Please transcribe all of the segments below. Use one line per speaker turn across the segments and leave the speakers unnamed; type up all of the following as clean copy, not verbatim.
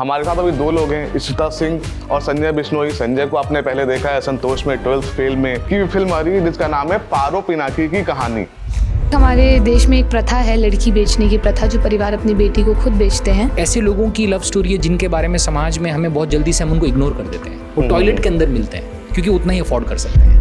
हमारे साथ अभी दो लोग हैं, इशिता सिंह और संजय बिश्नोई। संजय को आपने पहले देखा है संतोष में, 12th फेल में की फिल्म आ रही है जिसका नाम है पारो पिनाकी की कहानी।
हमारे देश में एक प्रथा है लड़की बेचने की प्रथा, जो परिवार अपनी बेटी को खुद बेचते हैं।
ऐसे लोगों की लव स्टोरी है जिनके बारे में समाज में हमें बहुत जल्दी से हम उनको इग्नोर कर देते हैं। वो टॉयलेट के अंदर मिलते हैं क्योंकि उतना ही अफोर्ड कर सकते हैं।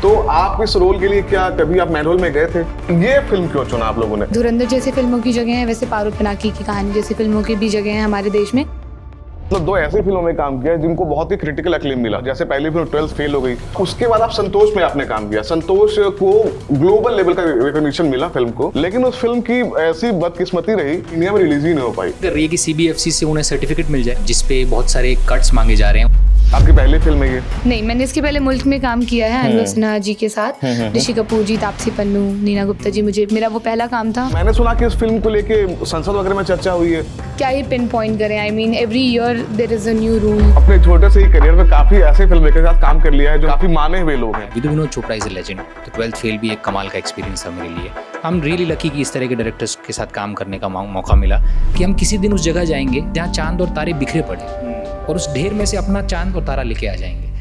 तो आप इस रोल के लिए क्या कभी आप मैनहोल में गए थे? ये फिल्म क्यों चुना आप लोगों ने?
धुरंधर जैसे फिल्मों की जगह है, वैसे पारो पिनाकी की कहानी जैसी फिल्मों की भी जगह है हमारे देश में।
मतलब दो ऐसी फिल्मों में काम किया जिनको बहुत ही क्रिटिकल अक्लेम मिला। जैसे पहली फिल्म 12th फेल हो गई, उसके बाद आप संतोष में आपने काम किया। संतोष को ग्लोबल लेवल का रिकॉग्निशन मिला फिल्म को, लेकिन उस फिल्म की ऐसी बदकिस्मती रही, इंडिया में रिलीज ही नहीं हो पाई।
अगर ये कि CBFC से उन्हें सर्टिफिकेट मिल जाए जिसपे बहुत सारे कट्स मांगे जा रहे हैं।
आपकी पहली फिल्म है ये?
नहीं, मैंने इसके पहले मुल्क में काम किया है अनुराग सिन्हा जी के साथ। ऋषि कपूर जी, तापसी पन्नू, नीना गुप्ता जी, मेरा वो पहला काम था।
मैंने सुना कि इस फिल्म को लेके संसद वगैरह में चर्चा हुई है।
क्या ही पिन पॉइंट करें, I mean every year there is a new rule.
अपने छोटे से ही करियर में काफी ऐसे फिल्म मेकर के साथ काम कर लिया है जो काफी माने हुए लोग हैं।
Vidhu Vinod Chopra is a legend, तो 12th फेल भी एक कमाल का एक्सपीरियंस था मेरे लिए। हम रियली लकी कि इस तरह के डायरेक्टर्स के साथ काम करने का मौका मिला कि हम किसी दिन उस जगह जाएंगे जहाँ चांद और तारे बिखरे पड़े और उस ढेर में से अपना चांद और तारा लेके आ जाएंगे।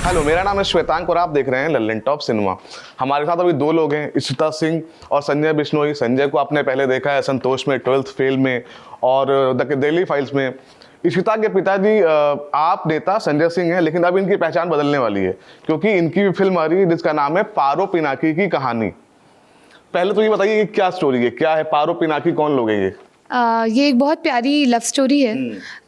हेलो, मेरा नाम है श्वेतांक और आप देख रहे हैं लल्लन टॉप सिनेमा। हमारे साथ अभी दो लोग हैं, इशिता सिंह और संजय बिश्नोई। संजय को आपने पहले देखा है संतोष में, 12th फेल में और द दिल्ली फाइल्स में। इशिता के पिताजी आप नेता संजय सिंह हैं, लेकिन अब इनकी पहचान बदलने वाली है क्योंकि इनकी भी फिल्म आ रही है जिसका नाम है पारो पिनाकी की कहानी। पहले तो ये बताइए कि क्या स्टोरी है, क्या है पारो पिनाकी, कौन लोग हैं ये?
ये एक बहुत प्यारी लव स्टोरी है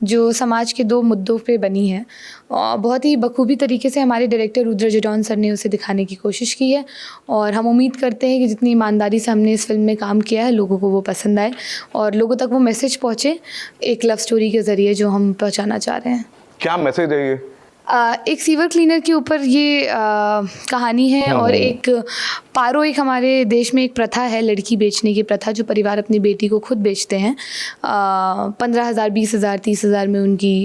जो समाज के दो मुद्दों पे बनी है और बहुत ही बखूबी तरीके से हमारे डायरेक्टर रुद्र जटौन सर ने उसे दिखाने की कोशिश की है। और हम उम्मीद करते हैं कि जितनी ईमानदारी से हमने इस फिल्म में काम किया है, लोगों को वो पसंद आए और लोगों तक वो मैसेज पहुँचे एक लव स्टोरी के ज़रिए जो हम पहुँचाना चाह रहे हैं।
क्या मैसेज है ये?
एक सीवर क्लीनर के ऊपर ये कहानी है और एक पारो, एक हमारे देश में एक प्रथा है लड़की बेचने की प्रथा, जो परिवार अपनी बेटी को खुद बेचते हैं। 15,000, 20,000, 30,000 में उनकी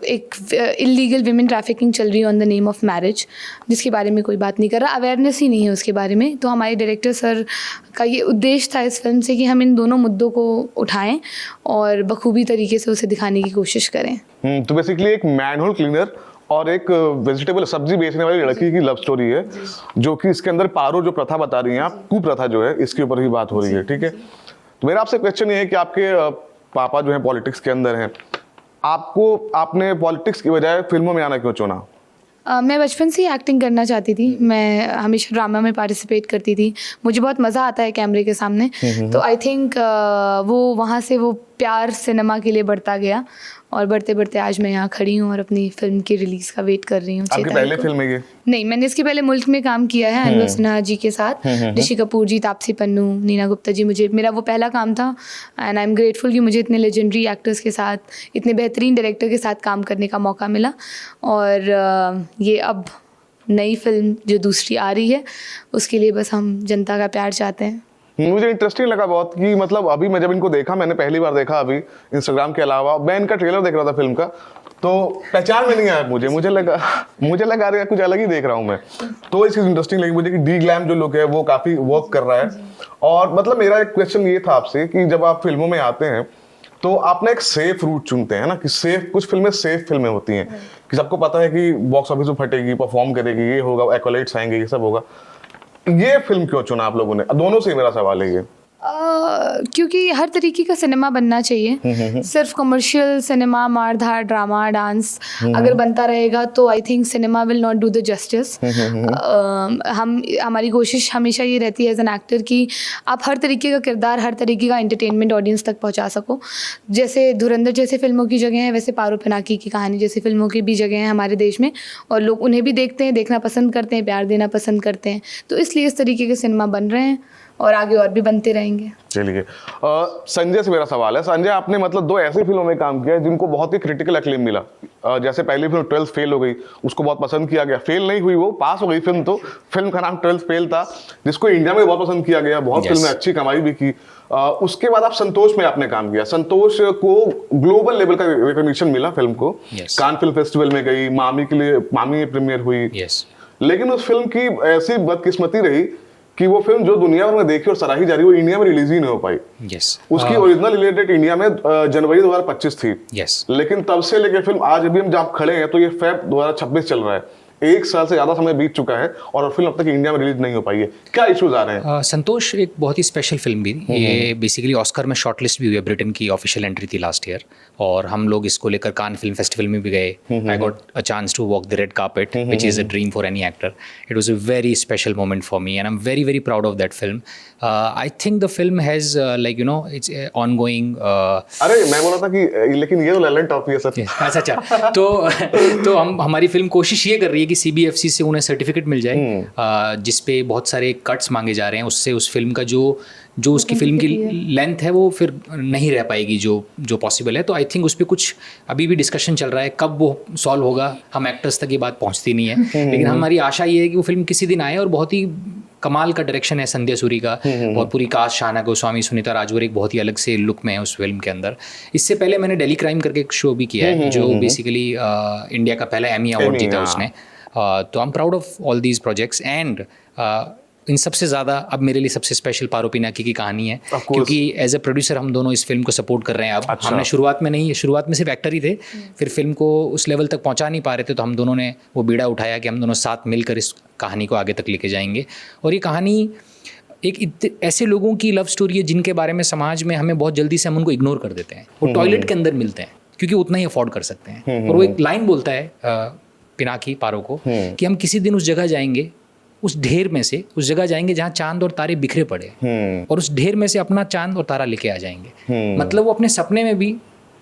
एक इलीगल विमेन ट्रैफिकिंग चल रही है on the name of marriage, जिसके बारे में कोई बात नहीं कर रहा, अवेयरनेस ही नहीं है उसके बारे में। तो हमारे डायरेक्टर सर का ये उद्देश्य था इस फिल्म से कि हम इन दोनों मुद्दों को उठाएं और बखूबी तरीके से उसे दिखाने की कोशिश करें।
तो बेसिकली एक मैनहोल क्लीनर और एक वेजिटेबल सब्जी बेचने वाली लड़की की लव स्टोरी है, जो कि इसके अंदर पारो जो प्रथा बता रही हैं आप, कुप्रथा जो है, इसके ऊपर ही बात हो रही है। ठीक है, तो मेरा आपसे क्वेश्चन ये है कि आपके पापा जो है पॉलिटिक्स के अंदर हैं, आपने पॉलिटिक्स की बजाय फिल्मों में आना क्यों चुना?
मैं बचपन से ही एक्टिंग करना चाहती थी। मैं हमेशा ड्रामा में पार्टिसिपेट करती थी, मुझे बहुत मज़ा आता है कैमरे के सामने। तो आई थिंक वो वहाँ से वो प्यार सिनेमा के लिए बढ़ता गया और बढ़ते बढ़ते आज मैं यहाँ खड़ी हूँ और अपनी फिल्म की रिलीज़ का वेट कर रही हूँ।
आपकी पहली फिल्म है ये? नहीं,
मैंने इसके पहले मुल्क में काम किया है अनुराग सिन्हा जी के साथ। ऋषि कपूर जी, तापसी पन्नू, नीना गुप्ता जी, मेरा वो पहला काम था एंड आई एम ग्रेटफुल कि मुझे इतने लेजेंडरी एक्टर्स के साथ, इतने बेहतरीन डायरेक्टर के साथ काम करने का मौका मिला। और ये अब नई फिल्म जो दूसरी आ रही है उसके लिए बस हम जनता का प्यार चाहते हैं।
मुझे इंटरेस्टिंग लगा बहुत कि मतलब अभी मैं जब इनको देखा, मैंने पहली बार देखा अभी इंस्टाग्राम के अलावा, मैं इनका ट्रेलर देख रहा था फिल्म का, तो पहचान में नहीं आया मुझे लगा अरे कुछ अलग ही देख रहा हूँ मैं। तो इस चीज़ इंटरेस्टिंग लगी मुझे कि डी ग्लैम जो लुक है वो काफ़ी वर्क कर रहा है। और मतलब मेरा एक क्वेश्चन ये था आपसे कि जब आप फिल्मों में आते हैं तो आप ना एक सेफ रूट चुनते हैं ना, कि सेफ, कुछ फिल्में सेफ फिल्में होती हैं कि सबको पता है कि बॉक्स ऑफिस में फटेगी, परफॉर्म करेगी, ये होगा, एक्colades आएंगे, ये सब होगा। ये फिल्म क्यों चुना आप लोगों ने? दोनों से मेरा सवाल है ये।
क्योंकि हर तरीके का सिनेमा बनना चाहिए। सिर्फ कमर्शियल सिनेमा, मारधार, ड्रामा, डांस अगर बनता रहेगा तो I think cinema will not do the justice. हमारी कोशिश हमेशा ये रहती है एज एन एक्टर कि आप हर तरीके का किरदार, हर तरीके का एंटरटेनमेंट ऑडियंस तक पहुंचा सको। जैसे धुरंधर जैसे फिल्मों की जगह है, वैसे पारो पिनाकी की कहानी जैसी फिल्मों की भी जगह है हमारे देश में और लोग उन्हें भी देखते हैं, देखना पसंद करते हैं, प्यार देना पसंद करते हैं। तो इसलिए इस तरीके के सिनेमा बन रहे हैं और आगे और भी बनते रहेंगे।
चलिए, संजय से मेरा सवाल है। संजय, आपने मतलब दो ऐसी फिल्मों में काम किया जिनको बहुत ही क्रिटिकल अक्लेम मिला। जैसे पहली फिल्म 12th फेल हो गई, उसको बहुत पसंद किया गया। फेल नहीं हुई, वो पास हो गई फिल्म, तो फिल्म का नाम 12th फेल था, जिसको इंडिया में बहुत पसंद किया गया, बहुत फिल्म में अच्छी कमाई भी की। उसके बाद आप संतोष में आपने काम किया। संतोष को ग्लोबल लेवल का रिकॉग्निशन मिला फिल्म को। कान फिल्म फेस्टिवल में गई, मामी के लिए, मामी प्रीमियर हुई। लेकिन उस फिल्म की ऐसी बदकिस्मती रही कि वो फिल्म जो दुनिया भर में देखी और सराही जा रही है वो इंडिया में रिलीज ही नहीं हो पाई।
यस,
उसकी ओरिजिनल रिलीज डेट इंडिया में जनवरी 2025 थी।
यस,
लेकिन तब से लेके फिल्म आज अभी हम जहाँ खड़े हैं तो ये फेब 2026 चल रहा है, 1 साल से ज्यादा समय बीत चुका है और फिल्म अब तक इंडिया में रिलीज नहीं हो पाई है। क्या इश्यूज आ रहे हैं?
संतोष एक बहुत ही स्पेशल फिल्म भी, ये बेसिकली ऑस्कर में शॉर्टलिस्ट भी हुई है, ब्रिटेन की ऑफिशियल एंट्री थी लास्ट ईयर, और हम लोग इसको लेकर कान फिल्म फेस्टिवल में भी गए। I got a chance to walk the red carpet, which is a dream for any actor. It was a very special moment for me and I am very very proud of that film. I think the film has like you know it's on going.
अरे मैं बोला था कि लेकिन ये तो लैलेंट top है sir.
अच्छा, तो हमारी फिल्म कोशिश ये कर रही है कि CBFC से उन्हें सर्टिफिकेट मिल जाए, जिस पे बहुत सारे कट्स मांगे जा रहे हैं। उससे उस फिल्म का जो उसकी फिल्म की लेंथ है वो फिर नहीं रह पाएगी जो पॉसिबल है। तो आई थिंक उस पर कुछ अभी भी डिस्कशन चल रहा है, कब वो सॉल्व होगा हम एक्टर्स तक ये बात पहुंचती नहीं है। लेकिन हमारी आशा ये है कि वो फिल्म किसी दिन आए, और बहुत ही कमाल का डायरेक्शन है संध्या सूरी का, और पूरी कास्ट, शाहना गोस्वामी, सुनीता राजवर एक बहुत ही अलग से लुक में है उस फिल्म के अंदर। इससे पहले मैंने दिल्ली क्राइम करके एक शो भी किया है, जो बेसिकली इंडिया का पहला एमी अवार्ड जीता उसने। तो I am proud of all these projects and in सबसे ज़्यादा अब मेरे लिए सबसे स्पेशल पारो पिनाकी की कहानी है, क्योंकि एज ए प्रोड्यूसर हम दोनों इस फिल्म को सपोर्ट कर रहे हैं। अब हमने शुरुआत में सिर्फ एक्टर ही थे, फिर फिल्म को उस लेवल तक पहुंचा नहीं पा रहे थे, तो हम दोनों ने वो बीड़ा उठाया कि हम दोनों साथ मिलकर इस कहानी को आगे तक लेके जाएंगे। और ये कहानी एक ऐसे लोगों की लव स्टोरी है जिनके बारे में समाज में हमें बहुत जल्दी से हम उनको इग्नोर कर देते हैं। वो टॉयलेट के अंदर मिलते हैं क्योंकि उतना ही अफोर्ड कर सकते हैं। और वो एक लाइन बोलता है पिनाकी पारो को कि हम किसी दिन उस जगह जाएंगे, उस ढेर में से उस जगह जाएंगे जहाँ चांद और तारे बिखरे पड़े, और उस ढेर में से अपना चांद और तारा लेके आ जाएंगे। मतलब वो अपने सपने में भी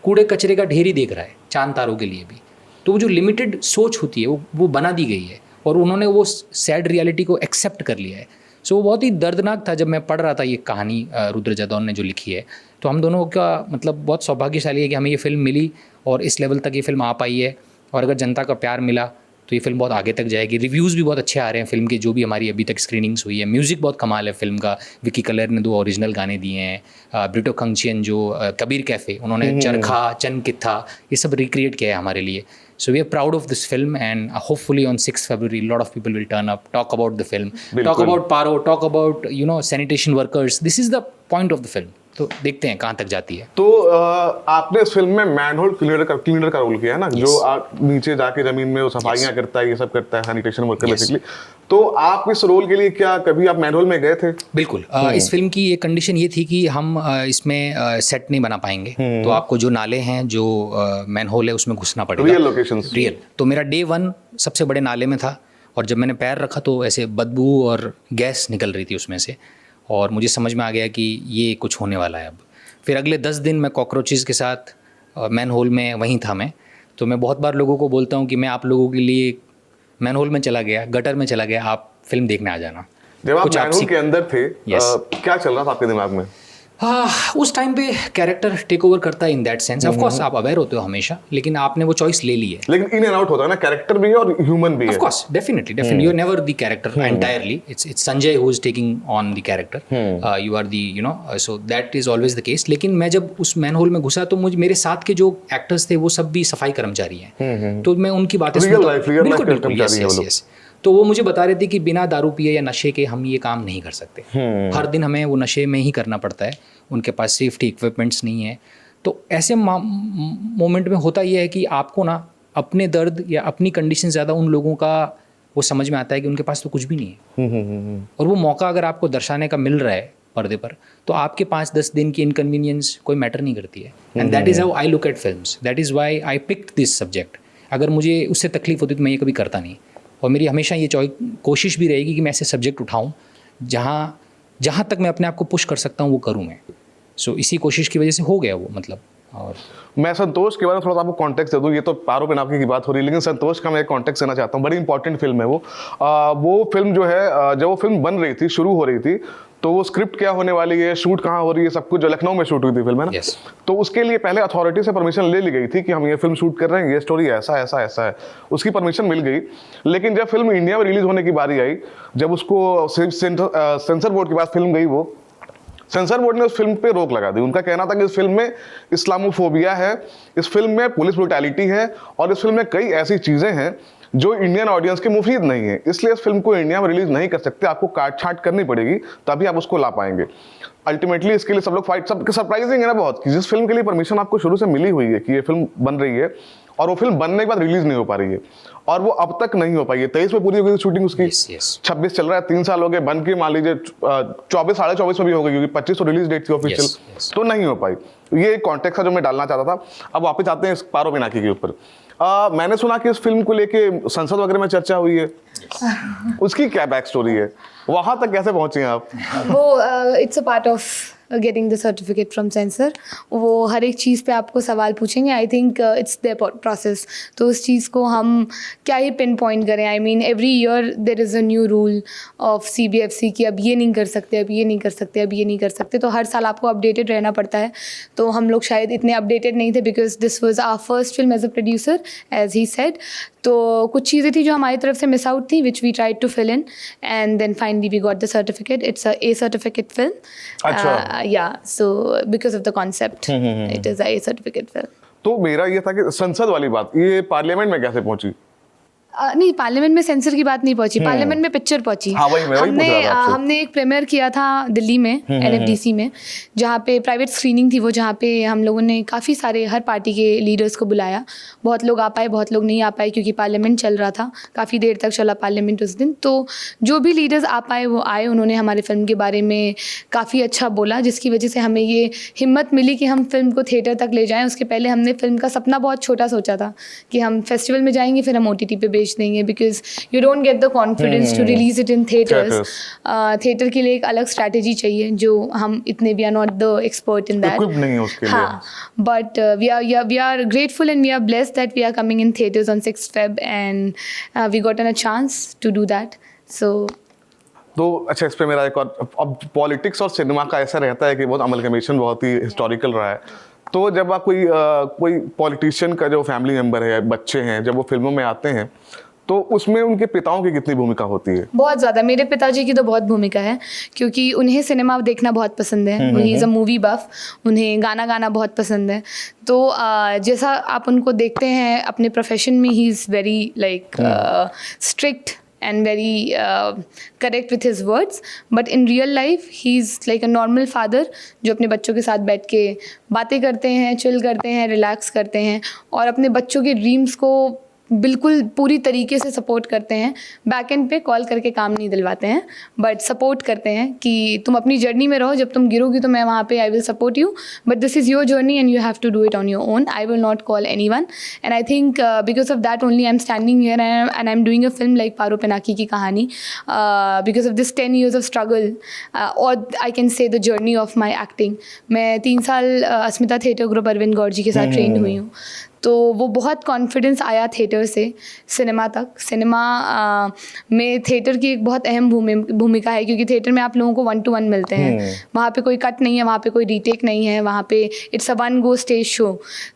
कूड़े कचरे का ढेर ही देख रहा है चांद तारों के लिए भी। तो वो जो लिमिटेड सोच होती है वो बना दी गई है, और उन्होंने वो सैड रियलिटी को एक्सेप्ट कर लिया है। सो वो बहुत ही दर्दनाक था जब मैं पढ़ रहा था ये कहानी रुद्र जादौन ने जो लिखी है। तो हम दोनों का मतलब बहुत सौभाग्यशाली है कि हमें ये फिल्म मिली और इस लेवल तक ये फिल्म आ पाई है। और अगर जनता का प्यार मिला तो ये फिल्म बहुत आगे तक जाएगी। रिव्यूज़ भी बहुत अच्छे आ रहे हैं फिल्म के, जो भी हमारी अभी तक स्क्रीनिंग्स हुई है। म्यूज़िक बहुत कमाल है फिल्म का, विकी कलर ने 2 ओरिजिनल गाने दिए हैं। ब्रिटो खंगचियन जो कबीर कैफ़े, उन्होंने चरखा, चन कित्था, ये सब रिक्रिएट किया है हमारे लिए। So we are proud of this film, and hopefully on 6th February a lot of people will turn up, talk about the film, talk about Paro, talk about sanitation workers. This is the point of the film. तो देखते हैं कहाँ तक जाती है।
तो आपने इस फिल्म में मैनहोल क्लीनर का रोल किया है ना, जो नीचे जाके जमीन में वो सफाइयाँ करता है, ये सब करता है, सैनिटेशन वर्कर बेसिकली। तो आप इस रोल के लिए क्या कभी आप मैनहोल में गए थे?
बिल्कुल। इस फिल्म की एक कंडीशन ये थी कि हम इसमें सेट नहीं बना पाएंगे, तो आपको जो नाले हैं, जो मैनहोल है, उसमें घुसना पड़ेगा।
Real locations? रियल।
तो मेरा डे 1 सबसे बड़े नाले में था, और जब मैंने पैर रखा तो ऐसे बदबू और गैस निकल रही थी उसमें से, और मुझे समझ में आ गया कि ये कुछ होने वाला है अब। फिर अगले 10 दिन मैं कॉकरोचेज़ के साथ मैन होल में वहीं था मैं। तो मैं बहुत बार लोगों को बोलता हूँ कि मैं आप लोगों के लिए मैन होल में चला गया, गटर में चला गया, आप फिल्म देखने आ जाना।
जब आप मैन होल के अंदर थे, क्या चल रहा था आपके दिमाग में?
उस टाइम पे कैरेक्टर टेक ओवर करता है in that sense. Of course आप अवेयर होते हो हमेशा, लेकिन आपने वो चॉइस ले ली है।
लेकिन इन एंड आउट होता है ना, कैरेक्टर भी है और ह्यूमन भी है।
Of course, definitely you are never the character entirely. It's Sanjay who is taking on the character, you are the so that is always the case. लेकिन मैं जब उस मैन होल में घुसा तो मुझे मेरे साथ के जो एक्टर्स थे वो सब भी सफाई कर्मचारी हैं, तो मैं उनकी बातें सुनता। तो वो मुझे बता रहे थे कि बिना दारू पिए या नशे के हम ये काम नहीं कर सकते। हर दिन हमें वो नशे में ही करना पड़ता है, उनके पास सेफ्टी इक्विपमेंट्स नहीं है। तो ऐसे मोमेंट में होता यह है कि आपको ना अपने दर्द या अपनी कंडीशन ज़्यादा उन लोगों का वो समझ में आता है कि उनके पास तो कुछ भी नहीं है, और वो मौका अगर आपको दर्शाने का मिल रहा है पर्दे पर, तो आपके 5-10 दिन की इनकन्वीनियंस कोई मैटर नहीं करती है। And that is how I look at films, that is why I picked this subject. अगर मुझे उससे तकलीफ होती तो मैं ये कभी करता नहीं, और मेरी हमेशा ये कोशिश भी रहेगी कि मैं ऐसे सब्जेक्ट उठाऊं जहाँ तक मैं अपने आप को पुश कर सकता हूँ वो करूँ मैं। सो इसी कोशिश की वजह से हो गया वो, मतलब। और
मैं संतोष के बारे में थोड़ा सा आपको कॉन्टेक्स्ट दे दूँ। ये तो पारो पिनाकी की बात हो रही है, लेकिन संतोष का मैं एक कॉन्टेक्स्ट देना चाहता हूँ। बड़ी इंपॉर्टेंट फिल्म है वो फिल्म जो है, जब वो फिल्म बन रही थी, शुरू हो रही थी, तो वो स्क्रिप्ट क्या होने वाली है, शूट कहाँ हो रही है, सब कुछ जो लखनऊ में शूट हुई थी फिल्म है ना।
yes.
तो उसके लिए पहले अथॉरिटी से परमिशन ले ली गई थी कि हम ये फिल्म शूट कर रहे हैं, ये स्टोरी ऐसा ऐसा ऐसा है, उसकी परमिशन मिल गई। लेकिन जब फिल्म इंडिया में रिलीज होने की बारी आई, जब उसको सेंसर बोर्ड के पास फिल्म गई, वो सेंसर बोर्ड ने उस फिल्म पे रोक लगा दी। उनका कहना था कि इस फिल्म में इस्लामोफोबिया है, इस फिल्म में पुलिस ब्रुटैलिटी है, और इस फिल्म में कई ऐसी चीजें हैं जो इंडियन ऑडियंस के मुफीद नहीं है, इसलिए इस फिल्म को इंडिया में रिलीज नहीं कर सकते, आपको काट छाट करनी पड़ेगी तभी आप उसको ला पाएंगे। अल्टीमेटली इसके लिए सब लोग फाइट, सब सरप्राइजिंग है ना बहुत, कि जिस फिल्म के लिए परमिशन आपको शुरू से मिली हुई है कि ये फिल्म बन रही है और वो फिल्म बनने के बाद रिलीज नहीं हो पा रही है, और वो अब तक नहीं हो पाई है। 23 में पूरी हो गई शूटिंग उसकी, 26 चल रहा है, 3 साल हो गए बन के, मान लीजिए 24 साढ़े 24 में भी हो गई, क्योंकि 25 तो रिलीज डेट थी ऑफिशियल, तो नहीं हो पाई। ये एक कॉन्टेक्स्ट है जो मैं डालना चाहता था। अब वापस आते हैं इस पारो पिनाकी के ऊपर। मैंने सुना कि इस फिल्म को लेके संसद वगैरह में चर्चा हुई है, उसकी क्या बैक स्टोरी है, वहां तक कैसे पहुंचे हैं आप?
वो it's a part of getting the certificate from sensor. वो हर एक चीज़ पे आपको सवाल पूछेंगे। I think it's their process, तो उस चीज़ को हम क्या ही पिन पॉइंट करें। I mean every year there is a new rule of CBFC कि अब ये नहीं कर सकते, अब ये नहीं कर सकते, अब ये नहीं कर सकते, तो हर साल आपको अपडेटेड रहना पड़ता है। तो हम लोग शायद इतने अपडेटेड नहीं थे because this was our first film as a producer as he said. तो कुछ चीज़ें थी जो हमारी तरफ से मिस आउट थी which we tried to fill in, and then finally we got the certificate. It's a A certificate film.
अच्छा।
Yeah, so because of the concept, it is a certificate film.
तो मेरा ये था कि संसद वाली बात, ये पार्लियामेंट में कैसे पहुंची?
नहीं, पार्लियामेंट में सेंसर की बात नहीं पहुंची, पार्लियामेंट में पिक्चर पहुंची।
हाँ, वही मैं वही पूछ रहा था आपसे।
हमने एक प्रीमियर किया था दिल्ली में NFDC में, जहाँ पे प्राइवेट स्क्रीनिंग थी वो, जहाँ पे हम लोगों ने काफ़ी सारे हर पार्टी के लीडर्स को बुलाया। बहुत लोग आ पाए, बहुत लोग नहीं आ पाए, क्योंकि पार्लियामेंट चल रहा था, काफ़ी देर तक चला पार्लियामेंट उस दिन। तो जो भी लीडर्स आ पाए वो आए, उन्होंने हमारे फिल्म के बारे में काफ़ी अच्छा बोला, जिसकी वजह से हमें ये हिम्मत मिली कि हम फिल्म को थिएटर तक ले जाएँ। उसके पहले हमने फिल्म का सपना बहुत छोटा सोचा था कि हम फेस्टिवल में जाएंगे, फिर हम OTT पे बेच देंगे, because you don't get the confidence to release it in theaters. Theatre के लिए एक अलग स्ट्रैटेजी चाहिए, जो हम इतने we are not the expert in that.
Equipped नहीं है उसके लिए।
हाँ, but we are grateful and we are blessed that we are coming in theaters on 6th Feb and we gotten a chance to do that. So
तो अच्छा, इस पे मेरा एक और, अब पॉलिटिक्स और सिनेमा का ऐसा रहता है कि बहुत अमलगमेशन बहुत ही हिस्टोरिकल रहा है। तो जब आप कोई पॉलिटिशियन का जो फैमिली मेम्बर है, बच्चे हैं, जब वो फिल्मों में आते हैं, तो उसमें उनके पिताओं की कितनी भूमिका होती है?
बहुत ज़्यादा। मेरे पिताजी की तो बहुत भूमिका है, क्योंकि उन्हें सिनेमा देखना बहुत पसंद है। He is a movie buff, उन्हें गाना गाना बहुत पसंद है। तो जैसा आप उनको देखते हैं अपने प्रोफेशन में, he is very like strict and very correct with his words, but in real life he is like a normal father जो अपने बच्चों के साथ बैठ के बातें करते हैं, चिल करते हैं, रिलैक्स करते हैं, और अपने बच्चों के ड्रीम्स को बिल्कुल पूरी तरीके से सपोर्ट करते हैं। बैक एंड पे कॉल करके काम नहीं दिलवाते हैं, बट सपोर्ट करते हैं कि तुम अपनी जर्नी में रहो, जब तुम गिरोगी तो मैं वहाँ पे I will support you, but this is your journey and you have to do it on your own. I will not call anyone, and I think because of that only I am standing here and I am doing a film like Paro Pinaki Ki Kahani, because of this 10 years of struggle, और I can say the journey of my acting. मैं 3 साल अस्मिता theatre group Arvind गौर जी के साथ trend हुई हूँ, तो वो बहुत कॉन्फिडेंस आया थिएटर से सिनेमा तक। सिनेमा में थिएटर की एक बहुत अहम भूमिका है, क्योंकि थिएटर में आप लोगों को 1 to 1 मिलते हैं, वहाँ पे कोई कट नहीं है, वहाँ पे कोई रीटेक नहीं है, वहाँ पे it's a 1 go stage show.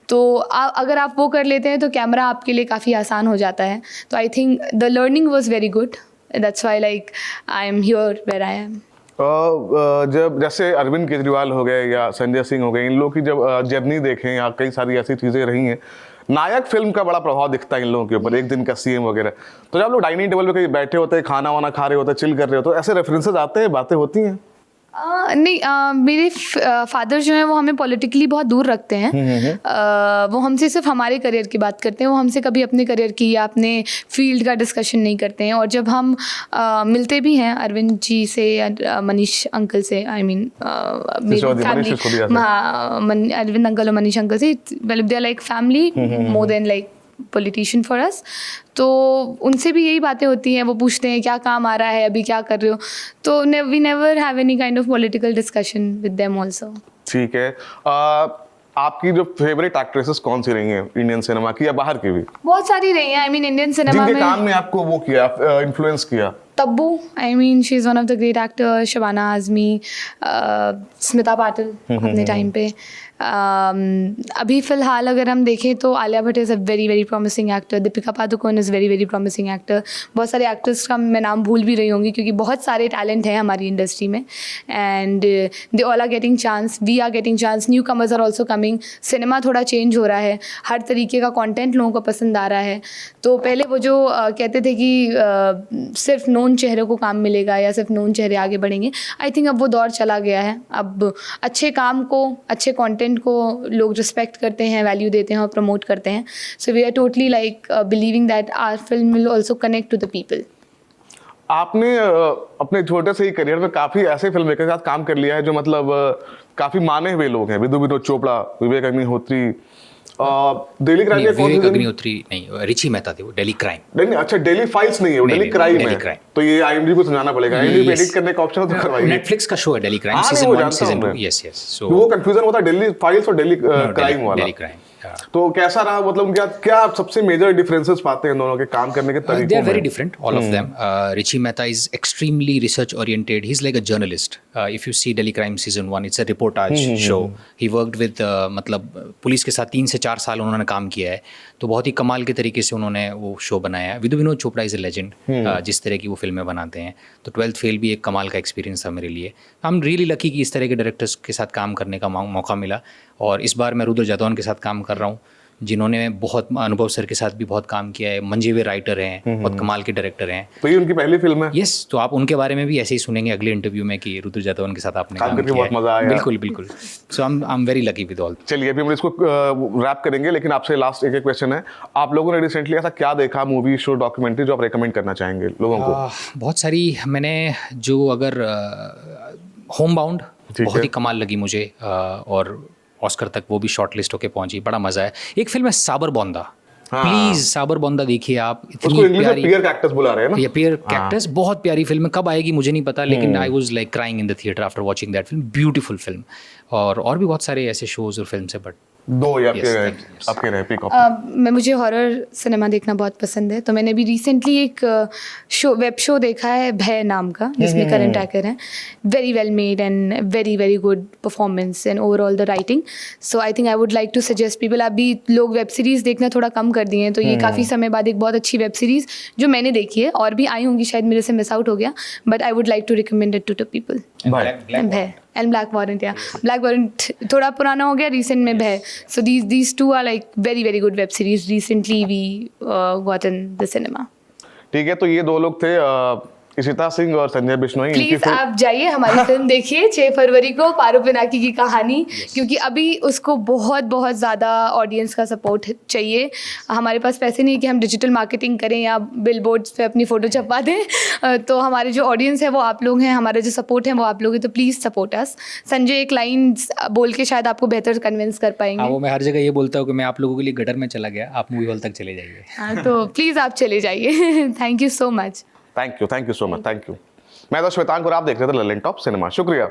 तो अगर आप वो कर लेते हैं तो कैमरा आपके लिए काफ़ी आसान हो जाता है। तो I think the learning was very good, that's why like I am here where I am.
जब जैसे अरविंद केजरीवाल हो गए या संजय सिंह हो गए, इन लोगों की जब जर्नी देखें या कई सारी ऐसी चीज़ें रही हैं, नायक फिल्म का बड़ा प्रभाव दिखता है इन लोगों के ऊपर, एक दिन का CM वगैरह। तो जब लोग डाइनिंग टेबल पे कहीं बैठे होते हैं, खाना वाना खा रहे होते हैं, चिल कर रहे होते, तो ऐसे रेफरेंसेस आते हैं, बातें होती हैं?
नहीं, मेरे फादर जो हैं वो हमें पॉलिटिकली बहुत दूर रखते हैं। वो हमसे सिर्फ हमारे करियर की बात करते हैं, वो हमसे कभी अपने करियर की या अपने फील्ड का डिस्कशन नहीं करते हैं। और जब हम मिलते भी हैं अरविंद जी से या मनीष अंकल से, आई मीन अरविंद अंकल और मनीष अंकल से, they are like family more than like politician for us. तो उनसे भी यही बातें होती हैं, वो पूछते हैं क्या काम आ रहा है, अभी क्या कर रहे हो, तो we never have any kind of political discussion with them also. ठीक है।
आपकी जो फेवरेट एक्ट्रेसेस कौन सी रही हैं इंडियन सिनेमा की या बाहर की भी?
बहुत सारी रही हैं। आई मीन इंडियन सिनेमा में
जिनके काम ने आपको वो किया, इन्फ्लुएंस किया।
Tabu, I mean she is one of the great actor, Shabana Azmi, Smita Patil अपने टाइम पे। अभी फ़िलहाल अगर हम देखें तो Alia Bhatt is a very very promising actor, Deepika Padukone is very very promising actor. बहुत सारे एक्टर्स का मैं नाम भूल भी रही होंगी क्योंकि बहुत सारे टैलेंट हैं हमारी इंडस्ट्री में, and they all are getting chance, we are getting chance, newcomers are also coming. Cinema थोड़ा चेंज हो रहा है, हर तरीके का कॉन्टेंट लोगों को पसंद आ रहा है। तो पहले वो जो कहते थे कि सिर्फ नोन चेहरे को काम मिलेगा या सिर्फ नोन चेहरे आगे बढ़ेंगे, आई थिंक अब वो दौर चला गया है। अब अच्छे काम को, अच्छे कंटेंट को लोग रिस्पेक्ट करते हैं, वैल्यू देते हैं और प्रमोट करते हैं। So we are totally like believing that our film will also connect to the people.
आपने अपने छोटे से ही करियर में काफी ऐसे फिल्म मेकर के साथ काम कर लिया है जो मतलब काफी माने हुए लोग हैं, विनोद चोपड़ा, विवेक अग्निहोत्री, डेली क्राइम के कौन
विवेक
सी
अग्निहोत्री नहीं, रिची मेहता थे वो, डेली क्राइम।
नहीं, अच्छा डेली फाइल्स नहीं है वो,
नहीं,
डेली
नहीं,
क्राइम
डेली
है।
क्राइम।
तो ये आईएमडी को समझाना पड़ेगा, आईएमडी पे एडिट करने का ऑप्शन तो करवाइए।
नेटफ्लिक्स का शो है डेली क्राइम,
हाँ,
सीजन
वो
1
जानता
सीजन
हूँ
2।
मैं।
Yes yes. सो
वो कंफ्यूजन होता है डेली फाइल्स और डेली क्राइम वाला।
Daily crime.
तो कैसा रहा, मतलब क्या आप सबसे मेजर डिफरेंसेस पाते हैं दोनों के काम करने के
They
तरीकों
are very
में?
different, all of them. Richie Mehta is extremely research oriented. He's like a journalist. If you see Delhi Crime season 1, it's a reportage show. He worked with मतलब पुलिस के साथ 3 से 4 साल उन्होंने काम किया है, तो बहुत ही कमाल के तरीके से उन्होंने वो शो बनाया है। Vinod Chopra is a legend, जिस तरह की वो फिल्में बनाते हैं। तो 12th फेल भी एक कमाल का एक्सपीरियंस था मेरे लिए। I'm really lucky कि इस तरह के डायरेक्टर्स के साथ काम करने का मौका मिला, और इस बार मैं रुद्र जादौन के साथ काम कर रहा हूँ, जिन्होंने बहुत अनुभव सर के साथ भी बहुत काम किया है, मंजे हुए राइटर हैं, बहुत कमाल के डायरेक्टर हैं।
तो ये उनकी पहली फिल्म है।
यस, तो आप उनके बारे में भी ऐसे ही सुनेंगे अगले इंटरव्यू में कि रुद्र जादौन के साथ आपने
काम
काम
करके
किया
बहुत
है।
मजा आया।
बिल्कुल बिल्कुल। So I am very lucky with all.
चलिए अभी हम इसको रैप करेंगे, लेकिन आपसे लास्ट एक क्वेश्चन है, आप लोगों ने रिसेंटली ऐसा क्या देखा, मूवी, शो, डॉक्यूमेंट्री, जो आप रेकमेंड करना चाहेंगे लोगों को?
बहुत सारी मैंने जो, अगर होम बाउंड बहुत
है।
ही कमाल लगी मुझे, और ऑस्कर तक वो भी शॉर्ट लिस्ट होके पहुंची, बड़ा मजा है। एक फिल्म है साबर बोंदा, प्लीज साबर बोंदा देखिए आप,
उसको
इतनी
इंग्लिश में
प्यारी।
पियर कैक्टस बुला रहे हैं ना?
ये पियर कैक्टस बहुत प्यारी फिल्म है, कब आएगी मुझे नहीं पता, लेकिन I was like crying in the theatre after watching that film. Beautiful film. और भी बहुत सारे ऐसे शोज और फिल्म है, बट
दो या
Yes, thank you, yes.
आपके रहे पिक अप।
मुझे हॉरर सिनेमा देखना बहुत पसंद है, तो मैंने भी रिसेंटली एक वेब शो देखा है भय नाम का, जिसमें करण टैकर हैं। Very well made and very very good performance and overall the writing. So I think I would like to suggest people. अभी लोग वेब सीरीज़ देखना थोड़ा कम कर दिए हैं, तो ये काफ़ी समय बाद एक बहुत अच्छी वेब सीरीज़ जो मैंने देखी है, और भी आई होंगी शायद, मेरे से मिस आउट हो गया, but I would like to recommend it to people. Bhay and black warrant, या ब्लैक वारंट थोड़ा पुराना हो गया, रिसेंट में भय। सो these two are like very very good web series recently we got in the cinema.
ठीक है, तो ये दो लोग थे इशिता सिंह और संजय बिश्नोई।
प्लीज आप जाइए हमारी फिल्म देखिए 6 फरवरी को, पारो पिनाकी की कहानी, क्योंकि अभी उसको बहुत बहुत ज़्यादा ऑडियंस का सपोर्ट चाहिए। हमारे पास पैसे नहीं कि हम डिजिटल मार्केटिंग करें या बिल बोर्ड्स पे अपनी फ़ोटो छपवा दें, तो हमारे जो ऑडियंस है वो आप लोग हैं, हमारा जो सपोर्ट है वो आप लोग हैं, तो प्लीज़ सपोर्ट अस। संजय एक लाइन बोल के शायद आपको बेहतर कन्विंस कर पाएंगे।
वो मैं हर जगह ये बोलता हूँ कि मैं आप लोगों के लिए गटर में चला गया, आप मूवी हॉल तक चले जाइए।
हाँ, तो प्लीज़ आप चले जाइए। Thank you so much.
Thank you so much, thank you. मैं तो श्वेतांक और आप देख रहे थे ललन टॉप सिनेमा। शुक्रिया।